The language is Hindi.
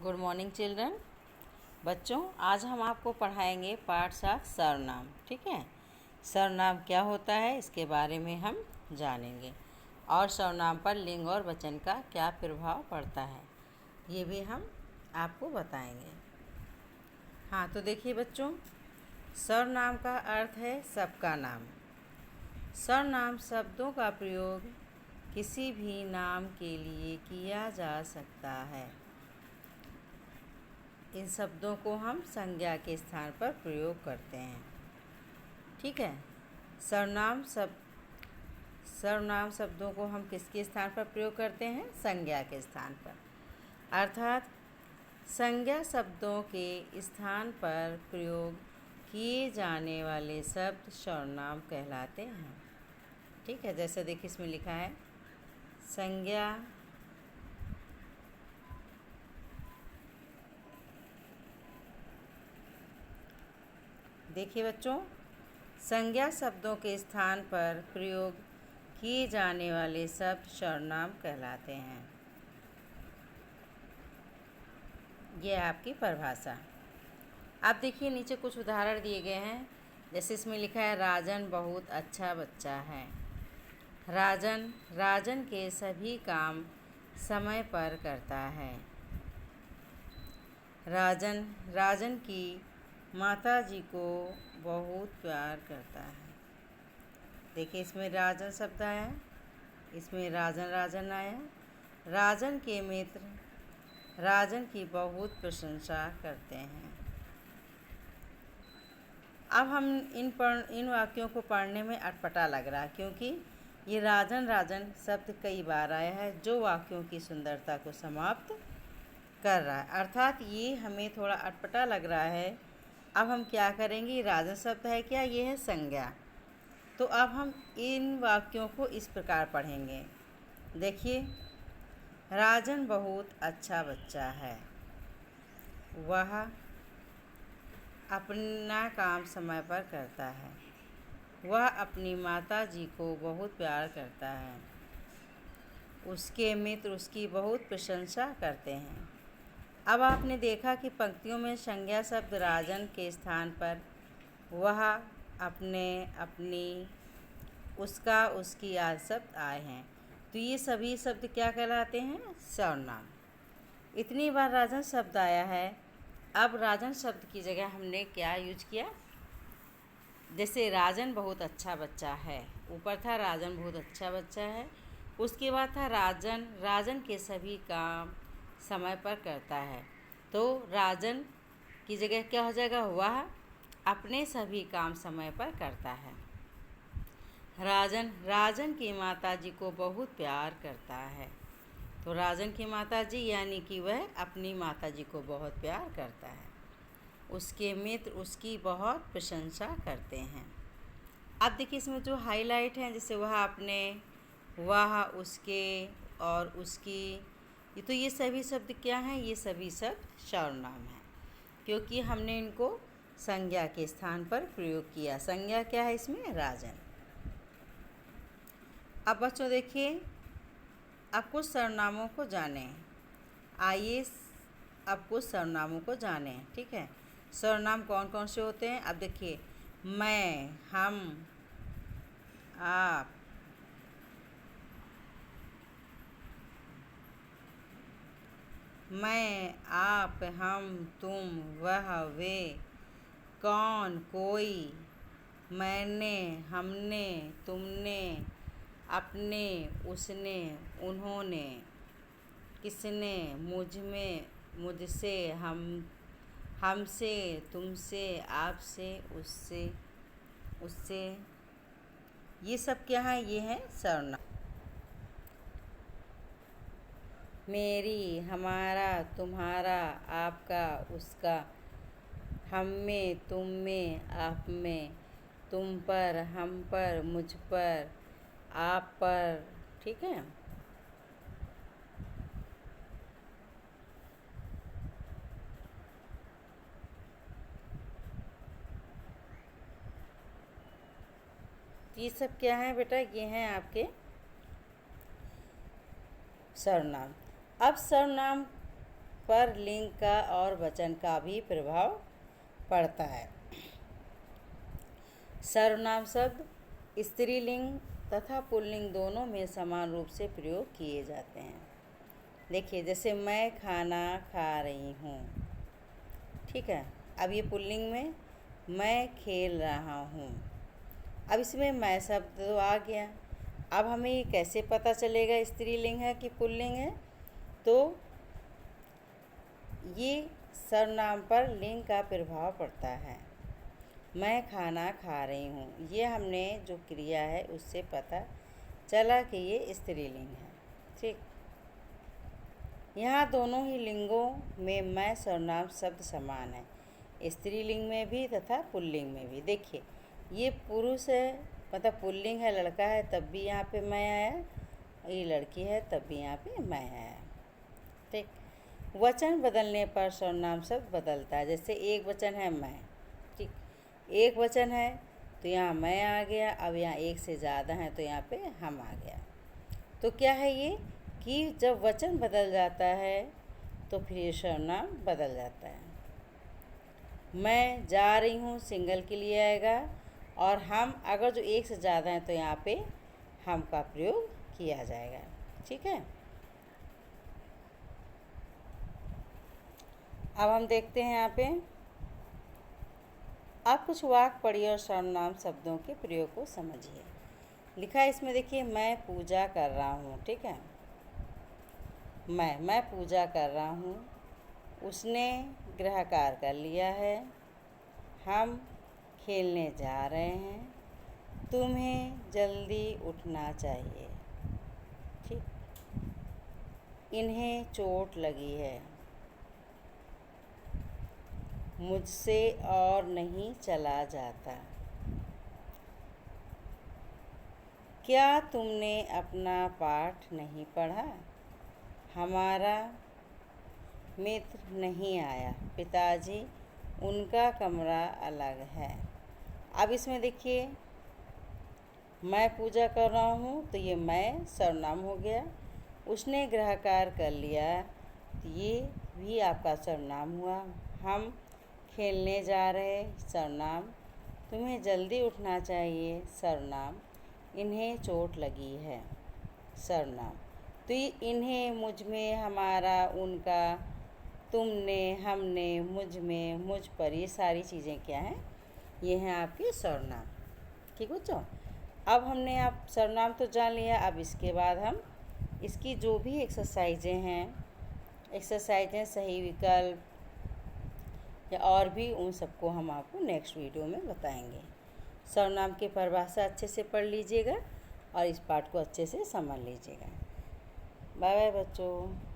Good morning children. बच्चों, आज हम आपको पढ़ाएंगे पार्ट 7 सर्वनाम। ठीक है, सर्वनाम क्या होता है इसके बारे में हम जानेंगे और सर्वनाम पर लिंग और वचन का क्या प्रभाव पड़ता है ये भी हम आपको बताएंगे। हाँ, तो देखिए बच्चों, सर्वनाम का अर्थ है सबका नाम। सर्वनाम शब्दों का प्रयोग किसी भी नाम के लिए किया जा सकता है। इन शब्दों को हम संज्ञा के स्थान पर प्रयोग करते हैं। ठीक है, सर्वनाम शब्दों को हम किसके स्थान पर प्रयोग करते हैं? संज्ञा के स्थान पर। अर्थात संज्ञा शब्दों के स्थान पर प्रयोग किए जाने वाले शब्द सर्वनाम कहलाते हैं। ठीक है, जैसे देखिए इसमें लिखा है संज्ञा देखिए बच्चों, संज्ञा शब्दों के स्थान पर प्रयोग किए जाने वाले शब्द सर्वनाम कहलाते हैं। यह आपकी परिभाषा। आप देखिए नीचे कुछ उदाहरण दिए गए हैं। जैसे इसमें लिखा है राजन बहुत अच्छा बच्चा है। राजन के सभी काम समय पर करता है। राजन की माता जी को बहुत प्यार करता है। देखिए इसमें राजन शब्द आया, इसमें राजन आया। राजन के मित्र राजन की बहुत प्रशंसा करते हैं। अब हम इन वाक्यों को पढ़ने में अटपटा लग रहा है, क्योंकि ये राजन शब्द कई बार आया है जो वाक्यों की सुंदरता को समाप्त कर रहा है। अर्थात ये हमें थोड़ा अटपटा लग रहा है। अब हम क्या करेंगे? राजन शब्द है क्या? ये है संज्ञा। तो अब हम इन वाक्यों को इस प्रकार पढ़ेंगे। देखिए, राजन बहुत अच्छा बच्चा है। वह अपना काम समय पर करता है। वह अपनी माता जी को बहुत प्यार करता है। उसके मित्र उसकी बहुत प्रशंसा करते हैं। अब आपने देखा कि पंक्तियों में संज्ञा शब्द राजन के स्थान पर वह, अपने, अपनी, उसका, उसकी आदि शब्द आए हैं। तो ये सभी शब्द क्या कहलाते हैं? सर्वनाम। इतनी बार राजन शब्द आया है। अब राजन शब्द की जगह हमने क्या यूज किया? जैसे राजन बहुत अच्छा बच्चा है, ऊपर था राजन बहुत अच्छा बच्चा है, उसके बाद था राजन के सभी काम समय पर करता है। तो राजन की जगह क्या हो जाएगा? वह अपने सभी काम समय पर करता है। राजन की माता जी को बहुत प्यार करता है। तो राजन की माता जी यानी कि वह अपनी माता जी को बहुत प्यार करता है। उसके मित्र उसकी बहुत प्रशंसा करते हैं। अब देखिए इसमें जो हाईलाइट हैं, जैसे वह अपने, वह उसके और उसकी, तो ये सभी शब्द क्या हैं? ये सभी शब्द सर्वनाम हैं, क्योंकि हमने इनको संज्ञा के स्थान पर प्रयोग किया। संज्ञा क्या है इसमें? राजन। अब बच्चों देखिए, अब कुछ सर्वनामों को जानें। आइए अब कुछ सर्वनामों को जानें। ठीक है, सर्वनाम कौन कौन से होते हैं? अब देखिए, मैं, हम, आप, मैं, आप, हम, तुम, वह, वे, कौन, कोई, मैंने, हमने, तुमने, अपने, उसने, उन्होंने, किसने, मुझमें, मुझसे, हमसे, तुमसे, आपसे, उससे, ये सब क्या है? ये है सर्वनाम। मेरी, हमारा, तुम्हारा, आपका, उसका, हम में, तुम में, आप में, तुम पर, हम पर, मुझ पर, आप पर। ठीक है, ये सब क्या है बेटा? ये हैं आपके सर्वनाम। अब सर्वनाम पर लिंग का और वचन का भी प्रभाव पड़ता है। सर्वनाम शब्द स्त्रीलिंग तथा पुल्लिंग दोनों में समान रूप से प्रयोग किए जाते हैं। देखिए, जैसे मैं खाना खा रही हूँ, ठीक है। अब ये पुल्लिंग में मैं खेल रहा हूँ। अब इसमें मैं शब्द तो आ गया। अब हमें ये कैसे पता चलेगा स्त्रीलिंग है कि पुल्लिंग है? तो ये सर्वनाम पर लिंग का प्रभाव पड़ता है। मैं खाना खा रही हूँ, ये हमने जो क्रिया है उससे पता चला कि ये स्त्रीलिंग है, ठीक। यहाँ दोनों ही लिंगों में मैं सर्वनाम शब्द समान है, स्त्रीलिंग में भी तथा पुल्लिंग में भी। देखिए, ये पुरुष है, मतलब पुल्लिंग है, लड़का है, तब भी यहाँ पे मैं आया, ये लड़की है तब भी यहाँ पे मैं आया, ठीक। वचन बदलने पर सर्वनाम शब्द बदलता है। जैसे एक वचन है मैं, ठीक, एक वचन है तो यहाँ मैं आ गया। अब यहाँ एक से ज़्यादा है तो यहाँ पे हम आ गया। तो क्या है ये कि जब वचन बदल जाता है तो फिर ये सर्वनाम बदल जाता है। मैं जा रही हूँ सिंगल के लिए आएगा, और हम अगर जो एक से ज़्यादा हैं तो यहाँ पे हम का प्रयोग किया जाएगा, ठीक है। अब हम देखते हैं यहाँ पे, आप कुछ वाक्य पढ़िए और सर्वनाम शब्दों के प्रयोग को समझिए। लिखा है इसमें, देखिए, मैं पूजा कर रहा हूँ, ठीक है। मैं पूजा कर रहा हूँ, उसने गृह कार्य कर लिया है, हम खेलने जा रहे हैं, तुम्हें जल्दी उठना चाहिए, ठीक। इन्हें चोट लगी है, मुझसे और नहीं चला जाता। क्या तुमने अपना पाठ नहीं पढ़ा? हमारा मित्र नहीं आया, पिताजी, उनका कमरा अलग है। अब इसमें देखिए, मैं पूजा कर रहा हूँ तो ये मैं सर्वनाम हो गया। उसने गृह कार्य कर लिया तो ये भी आपका सर्वनाम हुआ। हम खेलने जा रहे, सर्वनाम। तुम्हें जल्दी उठना चाहिए, सर्वनाम। इन्हें चोट लगी है, सर्वनाम। तो ये इन्हें, मुझ में, हमारा, उनका, तुमने, हमने, मुझ में, मुझ पर, ये सारी चीज़ें क्या हैं? ये हैं आपके सर्वनाम, ठीक बच्चों। अब हमने आप सर्वनाम तो जान लिया। अब इसके बाद हम इसकी जो भी एक्सरसाइजें हैं, सही विकल्प या और भी, उन सबको हम आपको नेक्स्ट वीडियो में बताएंगे। सर्वनाम की परिभाषा अच्छे से पढ़ लीजिएगा और इस पाठ को अच्छे से समझ लीजिएगा। बाय बाय बच्चों।